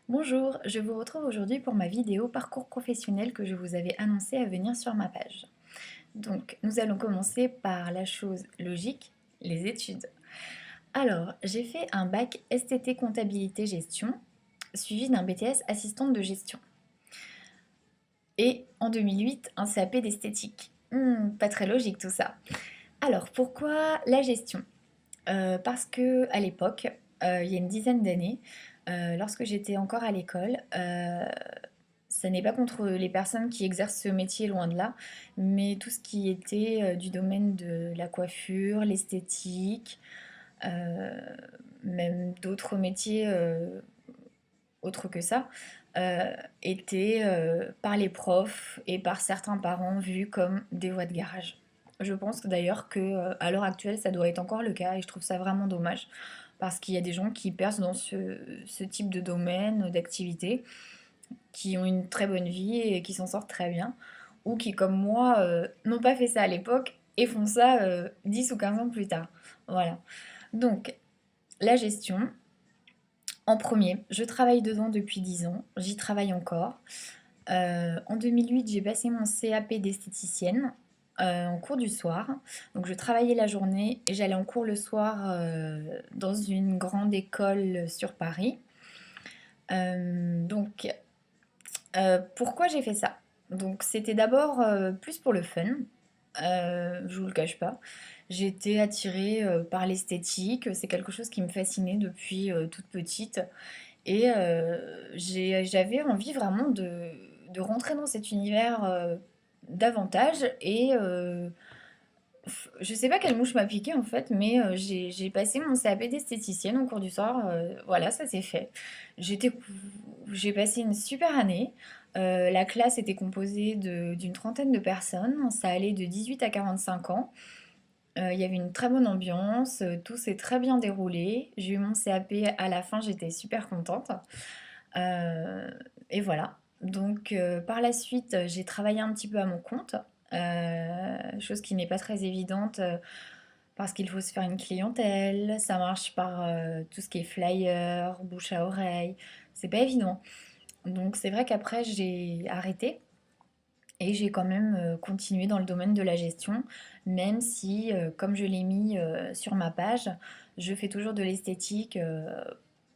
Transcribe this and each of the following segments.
Bonjour, je vous retrouve aujourd'hui pour ma vidéo parcours professionnel que je vous avais annoncé à venir sur ma page. Donc, nous allons commencer par la chose logique, les études. Alors, j'ai fait un bac STT comptabilité gestion, suivi d'un BTS assistante de gestion. Et en 2008, un CAP d'esthétique. Pas très logique tout ça. Alors, pourquoi la gestion? Parce que à l'époque, il y a une dizaine d'années, lorsque j'étais encore à l'école, ça n'est pas contre les personnes qui exercent ce métier, loin de là, mais tout ce qui était du domaine de la coiffure, l'esthétique, euh, même d'autres métiers autres que ça, euh, étaient par les profs et par certains parents vus comme des voies de garage. Je pense d'ailleurs que à l'heure actuelle, ça doit être encore le cas et je trouve ça vraiment dommage parce qu'il y a des gens qui percent dans ce type de domaine, d'activité, qui ont une très bonne vie et qui s'en sortent très bien, ou qui, comme moi, n'ont pas fait ça à l'époque et font ça 10 ou 15 ans plus tard. Voilà. Donc, la gestion, en premier, je travaille dedans depuis 10 ans, j'y travaille encore. En 2008, j'ai passé mon CAP d'esthéticienne en cours du soir. Donc, je travaillais la journée et j'allais en cours le soir dans une grande école sur Paris. Donc, pourquoi j'ai fait ça? Donc c'était d'abord plus pour le fun, je vous le cache pas. J'ai été attirée par l'esthétique, c'est quelque chose qui me fascinait depuis toute petite et j'avais envie vraiment de rentrer dans cet univers davantage et je sais pas quelle mouche m'a piqué en fait, mais j'ai passé mon CAP d'esthéticienne au cours du soir. Voilà, ça s'est fait. J'étais, j'ai passé une super année. La classe était composée d'une trentaine de personnes. Ça allait de 18 à 45 ans. Il y avait une très bonne ambiance. Tout s'est très bien déroulé. J'ai eu mon CAP à la fin. J'étais super contente. Euh, et voilà. Donc, par la suite, j'ai travaillé un petit peu à mon compte, chose qui n'est pas très évidente parce qu'il faut se faire une clientèle. Ça marche par tout ce qui est flyer, bouche à oreille. C'est pas évident. Donc, c'est vrai qu'après, j'ai arrêté et j'ai quand même continué dans le domaine de la gestion, même si, comme je l'ai mis sur ma page, je fais toujours de l'esthétique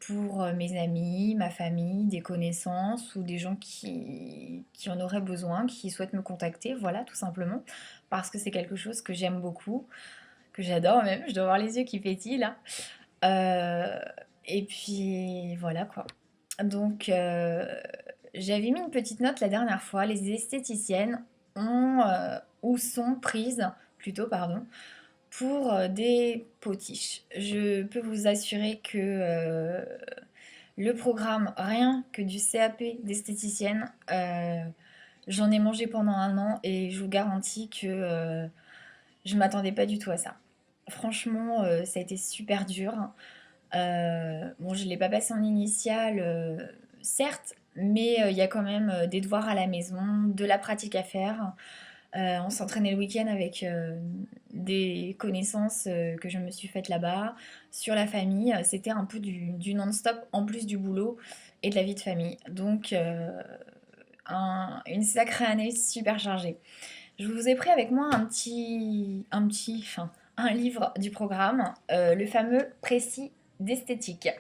pour mes amis, ma famille, des connaissances ou des gens qui en auraient besoin, qui souhaitent me contacter, voilà, tout simplement, parce que c'est quelque chose que j'aime beaucoup, que j'adore même, je dois avoir les yeux qui pétillent là. Euh, et puis voilà quoi. Donc, j'avais mis une petite note la dernière fois. Les esthéticiennes ont ou sont prises, plutôt, pardon, pour des potiches. Je peux vous assurer que le programme, rien que du CAP d'esthéticienne, j'en ai mangé pendant un an et je vous garantis que je m'attendais pas du tout à ça. Franchement, ça a été super dur. Bon, je ne l'ai pas passé en initiale, certes, mais il y a quand même des devoirs à la maison, de la pratique à faire. On s'entraînait le week-end avec des connaissances que je me suis faites là-bas. Sur la famille, c'était un peu du non-stop en plus du boulot et de la vie de famille. Donc, une sacrée année super chargée. Je vous ai pris avec moi enfin, un livre du programme, le fameux précis d'esthétique.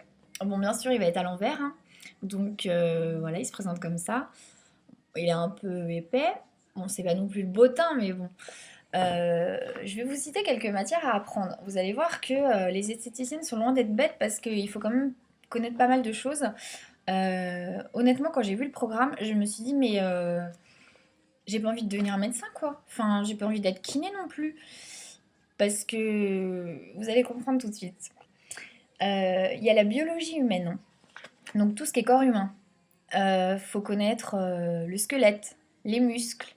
Bon, bien sûr, il va être à l'envers, hein. Donc voilà, il se présente comme ça. Il est un peu épais. Bon, c'est pas non plus le bottin, mais bon. Je vais vous citer quelques matières à apprendre. Vous allez voir que les esthéticiennes sont loin d'être bêtes parce qu'il faut quand même connaître pas mal de choses. Honnêtement, quand j'ai vu le programme, je me suis dit, mais j'ai pas envie de devenir médecin, quoi. Enfin, j'ai pas envie d'être kiné non plus. Parce que vous allez comprendre tout de suite. Il y a la biologie humaine, donc tout ce qui est corps humain. Faut connaître le squelette, les muscles,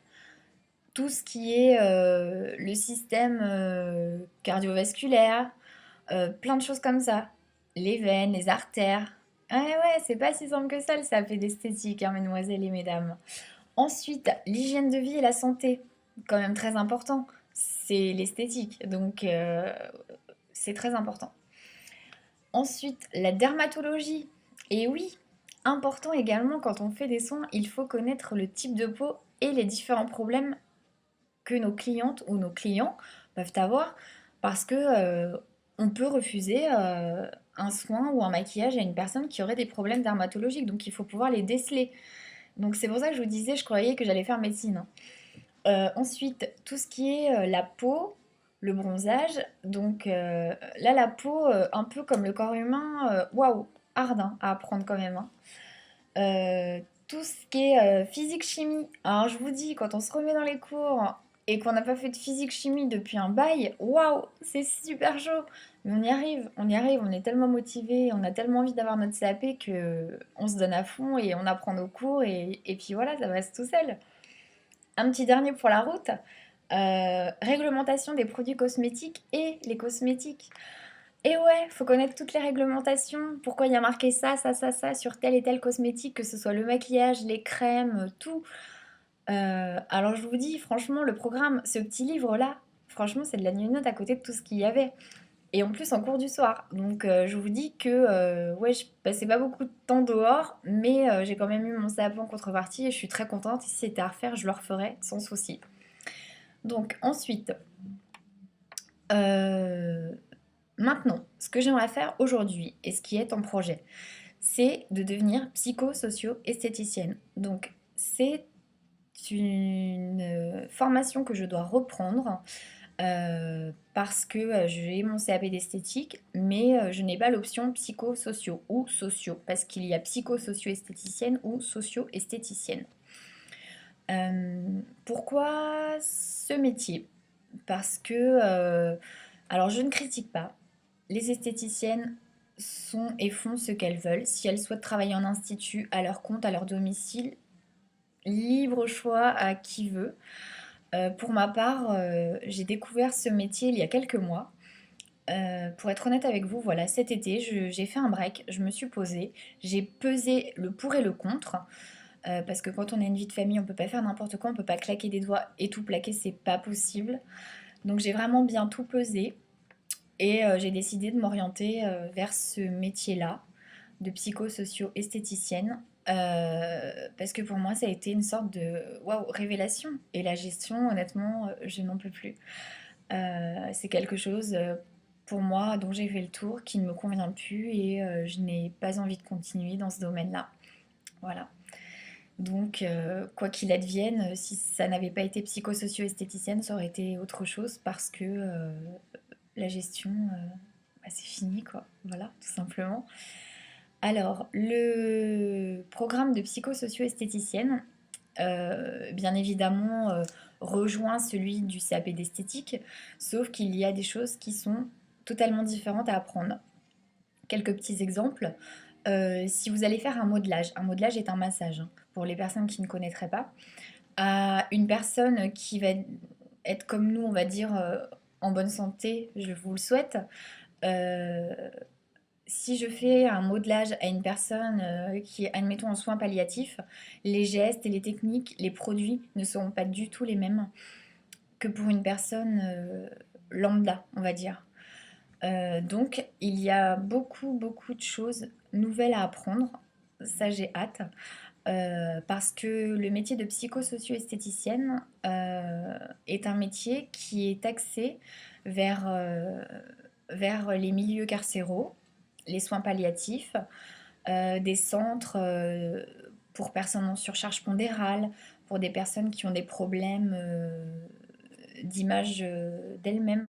tout ce qui est le système cardiovasculaire, plein de choses comme ça. Les veines, les artères. Ah ouais, c'est pas si simple que ça fait d'esthétique, hein, mesdemoiselles et mesdames. Ensuite, l'hygiène de vie et la santé, quand même très important. C'est l'esthétique, donc c'est très important. Ensuite, la dermatologie. Et oui, Important également, quand on fait des soins, il faut connaître le type de peau et les différents problèmes que nos clientes ou nos clients peuvent avoir parce que on peut refuser un soin ou un maquillage à une personne qui aurait des problèmes dermatologiques. Donc il faut pouvoir les déceler. Donc c'est pour ça que je vous disais, je croyais que j'allais faire médecine, hein. Ensuite, tout ce qui est la peau, le bronzage. Donc là, la peau, un peu comme le corps humain, waouh, hard hein, à apprendre quand même, hein. Tout ce qui est physique-chimie. Alors je vous dis, quand on se remet dans les cours et qu'on n'a pas fait de physique-chimie depuis un bail, waouh, c'est super chaud. Mais on y arrive, on est tellement motivé, on a tellement envie d'avoir notre CAP que on se donne à fond et on apprend nos cours et puis voilà, ça passe tout seul. Un petit dernier pour la route. Réglementation des produits cosmétiques et les cosmétiques. Et ouais, faut connaître toutes les réglementations. Pourquoi il y a marqué ça, ça, ça sur tel et tel cosmétique, que ce soit le maquillage, les crèmes, tout. Alors je vous dis, franchement, le programme, ce petit livre-là, franchement, c'est de la note à côté de tout ce qu'il y avait. Et en plus en cours du soir. Donc je vous dis que ouais, je passais pas beaucoup de temps dehors, mais j'ai quand même eu mon CAP en contrepartie et je suis très contente. Et si c'était à refaire, je le referais sans souci. Donc ensuite, euh, maintenant, ce que j'aimerais faire aujourd'hui et ce qui est en projet, c'est de devenir psychosocio-esthéticienne. Donc c'est une formation que je dois reprendre parce que j'ai mon CAP d'esthétique, mais je n'ai pas l'option psychosociaux ou sociaux, parce qu'il y a psychosocio-esthéticienne ou socio-esthéticienne. Pourquoi ce métier? Parce que, alors je ne critique pas, les esthéticiennes sont et font ce qu'elles veulent. Si elles souhaitent travailler en institut, à leur compte, à leur domicile, libre choix à qui veut. Pour ma part, j'ai découvert ce métier il y a quelques mois. Pour être honnête avec vous, voilà, cet été, j'ai fait un break, je me suis posée, j'ai pesé le pour et le contre, parce que quand on a une vie de famille, on peut pas faire n'importe quoi, on peut pas claquer des doigts et tout plaquer, c'est pas possible. Donc j'ai vraiment bien tout pesé et j'ai décidé de m'orienter vers ce métier-là de psychosocio-esthéticienne. Parce que pour moi, ça a été une sorte de waouh, révélation. Et la gestion, honnêtement, je n'en peux plus. C'est quelque chose pour moi dont j'ai fait le tour, qui ne me convient plus et je n'ai pas envie de continuer dans ce domaine-là. Voilà. Donc, quoi qu'il advienne, si ça n'avait pas été psychosocio-esthéticienne, ça aurait été autre chose parce que la gestion, bah, c'est fini, quoi. Voilà, tout simplement. Alors, le programme de psychosocio-esthéticienne, bien évidemment, rejoint celui du CAP d'esthétique, sauf qu'il y a des choses qui sont totalement différentes à apprendre. Quelques petits exemples. Si vous allez faire un modelage est un massage, hein, pour les personnes qui ne connaîtraient pas, à une personne qui va être comme nous, on va dire, en bonne santé, je vous le souhaite, euh, si je fais un modelage à une personne qui est, admettons, en soins palliatifs, les gestes et les techniques, les produits ne seront pas du tout les mêmes que pour une personne lambda, on va dire. Donc, il y a beaucoup, beaucoup de choses nouvelles à apprendre. Ça, j'ai hâte. Parce que le métier de psychosocio-esthéticienne est un métier qui est axé vers, vers les milieux carcéraux, les soins palliatifs, des centres pour personnes en surcharge pondérale, pour des personnes qui ont des problèmes d'image d'elles-mêmes.